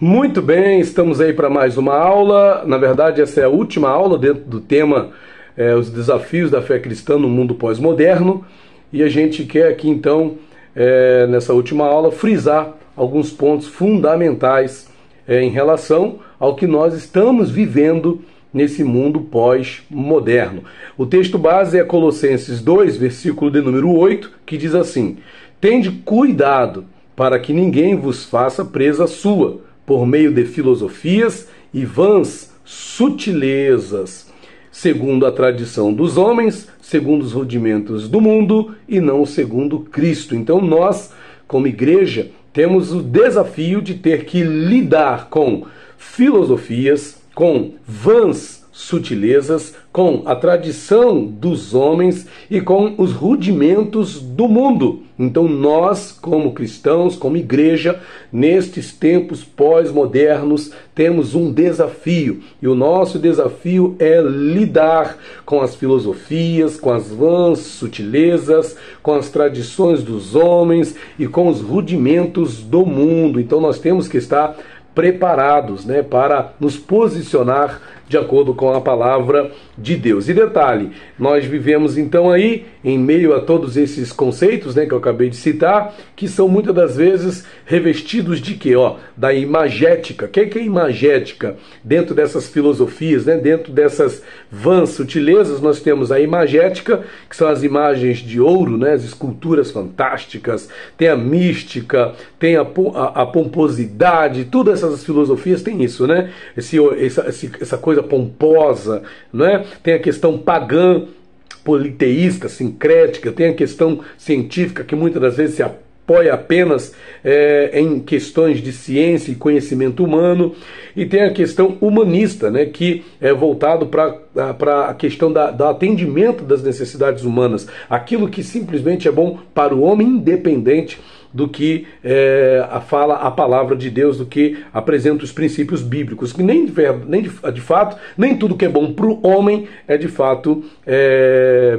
Muito bem, estamos aí para mais uma aula. Na verdade, essa é a última aula dentro do tema Os Desafios da Fé Cristã no Mundo Pós-Moderno. E a gente quer aqui, então, nessa última aula, frisar alguns pontos fundamentais em relação ao que nós estamos vivendo nesse mundo pós-moderno. O texto base é Colossenses 2, versículo de número 8, que diz assim: Tende cuidado para que ninguém vos faça presa sua, por meio de filosofias e vãs sutilezas, segundo a tradição dos homens, segundo os rudimentos do mundo e não segundo Cristo. Então nós, como igreja, temos o desafio de ter que lidar com filosofias, com vãs sutilezas, com a tradição dos homens e com os rudimentos do mundo. Então nós, como cristãos, como igreja, nestes tempos pós-modernos, temos um desafio. E o nosso desafio é lidar com as filosofias, com as vãs sutilezas, com as tradições dos homens e com os rudimentos do mundo. Então nós temos que estar preparados, para nos posicionar de acordo com a palavra de Deus. E detalhe, nós vivemos então aí em meio a todos esses conceitos, que eu acabei de citar, que são muitas das vezes revestidos de quê? Da imagética. O que é imagética? Dentro dessas filosofias, dentro dessas vãs sutilezas, nós temos a imagética, que são as imagens de ouro, as esculturas fantásticas, tem a mística, tem a pomposidade, todas essas filosofias têm isso, essa coisa pomposa, Tem a questão pagã, politeísta, sincrética, tem a questão científica que muitas das vezes se apoia apenas em questões de ciência e conhecimento humano, e tem a questão humanista, que é voltado para a questão do atendimento das necessidades humanas, aquilo que simplesmente é bom para o homem, independente do que fala a palavra de Deus, do que apresenta os princípios bíblicos, que de fato, nem tudo que é bom para o homem é de fato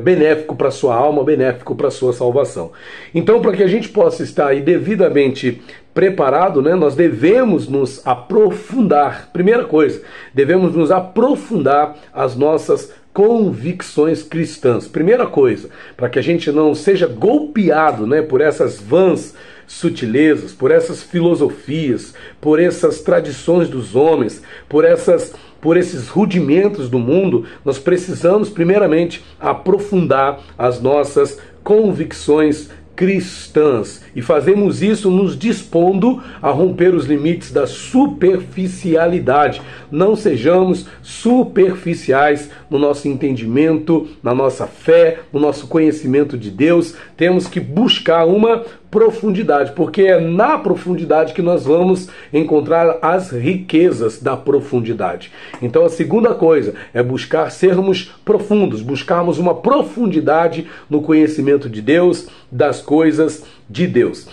benéfico para a sua alma, benéfico para a sua salvação. Então, para que a gente possa estar aí devidamente preparado, nós devemos nos aprofundar. Primeira coisa, devemos nos aprofundar as nossas convicções cristãs. Primeira coisa, para que a gente não seja golpeado, por essas vãs sutilezas, por essas filosofias, por essas tradições dos homens, por esses rudimentos do mundo, nós precisamos primeiramente aprofundar as nossas convicções cristãs, e fazemos isso nos dispondo a romper os limites da superficialidade. Não sejamos superficiais no nosso entendimento, na nossa fé, no nosso conhecimento de Deus. Temos que buscar uma profundidade, porque é na profundidade que nós vamos encontrar as riquezas da profundidade. Então a segunda coisa é buscar sermos profundos, buscarmos uma profundidade no conhecimento de Deus, das coisas de Deus.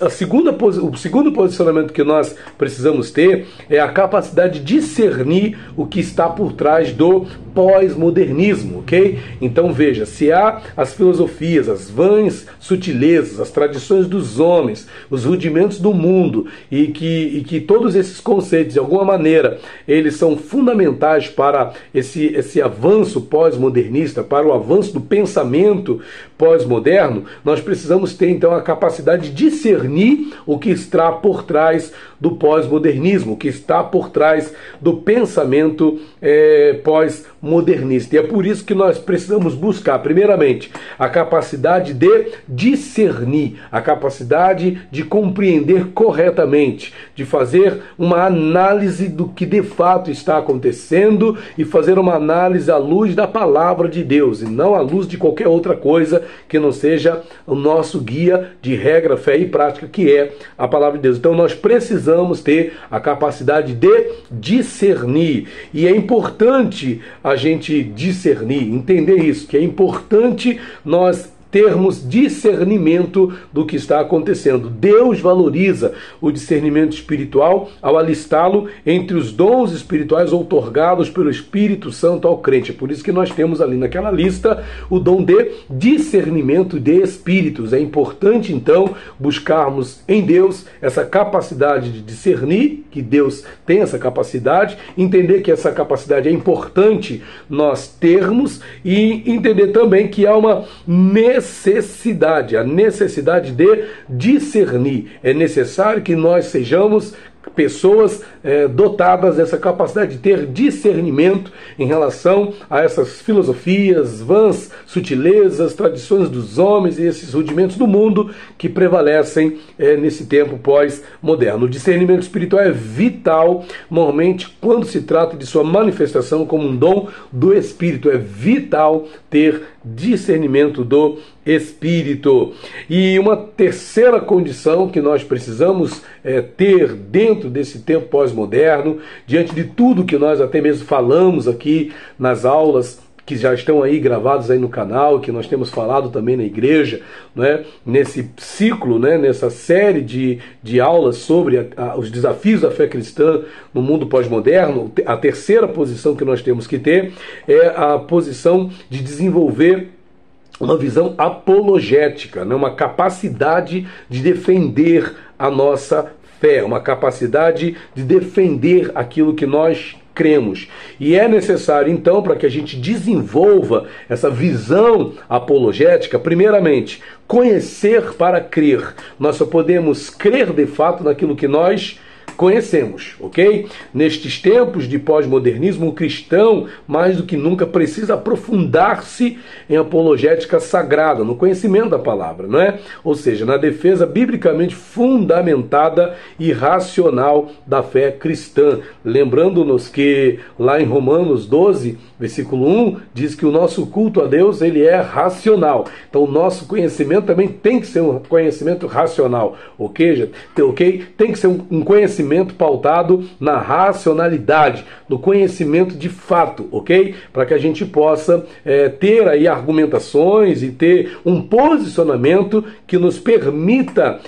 O segundo posicionamento que nós precisamos ter é a capacidade de discernir o que está por trás do pós-modernismo, ok? Então veja, se há as filosofias, as vãs sutilezas, as tradições dos homens, os rudimentos do mundo, e que todos esses conceitos, de alguma maneira, eles são fundamentais para esse avanço pós-modernista, para o avanço do pensamento pós-moderno, nós precisamos ter então a capacidade de discernir o que está por trás do pós-modernismo, o que está por trás do pensamento pós-modernista. E é por isso que nós precisamos buscar, primeiramente, a capacidade de discernir, a capacidade de compreender corretamente, de fazer uma análise do que de fato está acontecendo e fazer uma análise à luz da palavra de Deus e não à luz de qualquer outra coisa que não seja o nosso guia de regra, fé e prática, que é a palavra de Deus. Então nós precisamos ter a capacidade de discernir, e é importante a gente discernir, entender isso, que é importante nós termos discernimento do que está acontecendo. Deus valoriza o discernimento espiritual ao alistá-lo entre os dons espirituais outorgados pelo Espírito Santo ao crente. É por isso que nós temos ali naquela lista o dom de discernimento de espíritos. É importante então buscarmos em Deus essa capacidade de discernir, que Deus tem essa capacidade, entender que essa capacidade é importante nós termos e entender também que há uma necessidade, a necessidade de discernir. É necessário que nós sejamos pessoas dotadas dessa capacidade de ter discernimento em relação a essas filosofias, vãs sutilezas, tradições dos homens e esses rudimentos do mundo que prevalecem nesse tempo pós-moderno. O discernimento espiritual é vital, normalmente, quando se trata de sua manifestação como um dom do Espírito. É vital ter discernimento do Espírito. E uma terceira condição que nós precisamos ter dentro desse tempo pós-moderno, diante de tudo que nós até mesmo falamos aqui nas aulas que já estão aí gravados aí no canal, que nós temos falado também na igreja, né? Nesse ciclo, né? Nessa série de aulas sobre os desafios da fé cristã no mundo pós-moderno, a terceira posição que nós temos que ter é a posição de desenvolver uma visão apologética, né? Uma capacidade de defender a nossa fé, uma capacidade de defender aquilo que nós cremos. E é necessário, então, para que a gente desenvolva essa visão apologética, primeiramente, conhecer para crer. Nós só podemos crer de fato naquilo que nós conhecemos, ok? Nestes tempos de pós-modernismo, o cristão, mais do que nunca, precisa aprofundar-se em apologética sagrada, no conhecimento da palavra, não é? Ou seja, na defesa biblicamente fundamentada e racional da fé cristã. Lembrando-nos que lá em Romanos 12, versículo 1, diz que o nosso culto a Deus, ele é racional. Então o nosso conhecimento também tem que ser um conhecimento racional, ok? Tem que ser um conhecimento pautado na racionalidade, no conhecimento de fato, ok? Para que a gente possa ter aí argumentações e ter um posicionamento que nos permita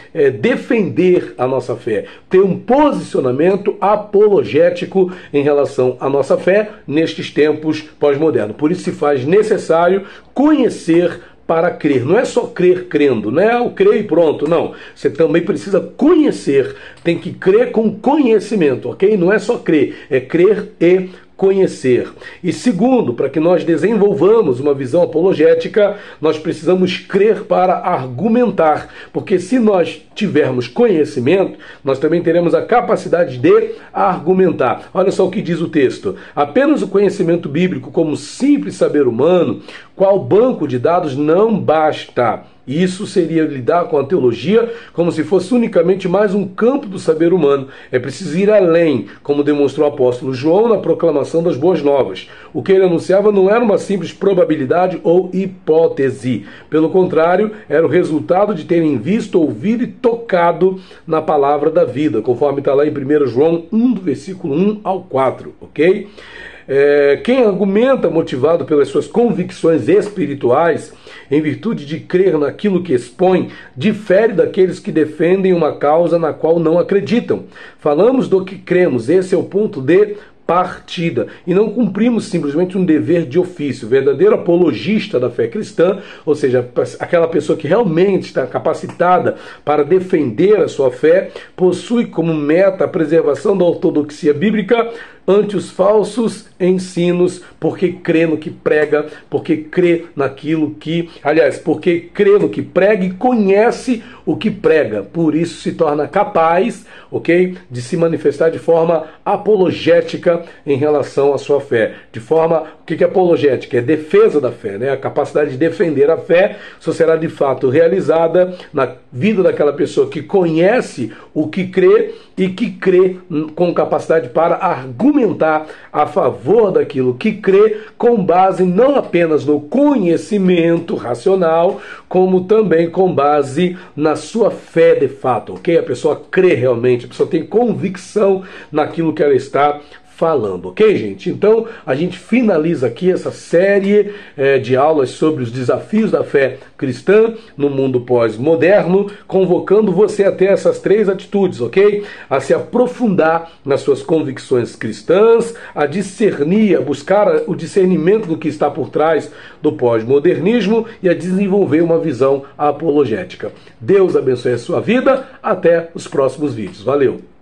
defender a nossa fé, ter um posicionamento apologético em relação à nossa fé nestes tempos pós-modernos. Por isso se faz necessário conhecer para crer. Não é só crer crendo, não é eu creio e pronto, não. Você também precisa conhecer, tem que crer com conhecimento, ok? Não é só crer, é crer e conhecer. E segundo, para que nós desenvolvamos uma visão apologética, nós precisamos crer para argumentar, porque se nós tivermos conhecimento, nós também teremos a capacidade de argumentar. Olha só o que diz o texto: apenas o conhecimento bíblico como simples saber humano, qual banco de dados, não basta. Isso seria lidar com a teologia como se fosse unicamente mais um campo do saber humano. É preciso ir além, como demonstrou o apóstolo João na proclamação das boas novas. O que ele anunciava não era uma simples probabilidade ou hipótese. Pelo contrário, era o resultado de terem visto, ouvido e tocado na palavra da vida, conforme está lá em 1 João 1, do versículo 1 ao 4, ok? Quem argumenta motivado pelas suas convicções espirituais, em virtude de crer naquilo que expõe, difere daqueles que defendem uma causa na qual não acreditam. Falamos do que cremos, esse é o ponto de partida, e não cumprimos simplesmente um dever de ofício. O verdadeiro apologista da fé cristã, ou seja, aquela pessoa que realmente está capacitada para defender a sua fé, possui como meta a preservação da ortodoxia bíblica ante os falsos ensinos, porque crê no que prega, porque crê naquilo que, porque crê no que prega e conhece o que prega. Por isso se torna capaz, ok, de se manifestar de forma apologética em relação à sua fé. De forma, o que é apologética? É defesa da fé, né? A capacidade de defender a fé só será de fato realizada na vida daquela pessoa que conhece o que crê e que crê com capacidade para argumentar a favor daquilo que crê, com base não apenas no conhecimento racional, como também com base na sua fé de fato, ok? A pessoa crê realmente, a pessoa tem convicção naquilo que ela está falando, ok, gente? Então, a gente finaliza aqui essa série de aulas sobre os desafios da fé cristã no mundo pós-moderno, convocando você a ter essas 3 atitudes, ok? A se aprofundar nas suas convicções cristãs, a discernir, a buscar o discernimento do que está por trás do pós-modernismo e a desenvolver uma visão apologética. Deus abençoe a sua vida. Até os próximos vídeos. Valeu!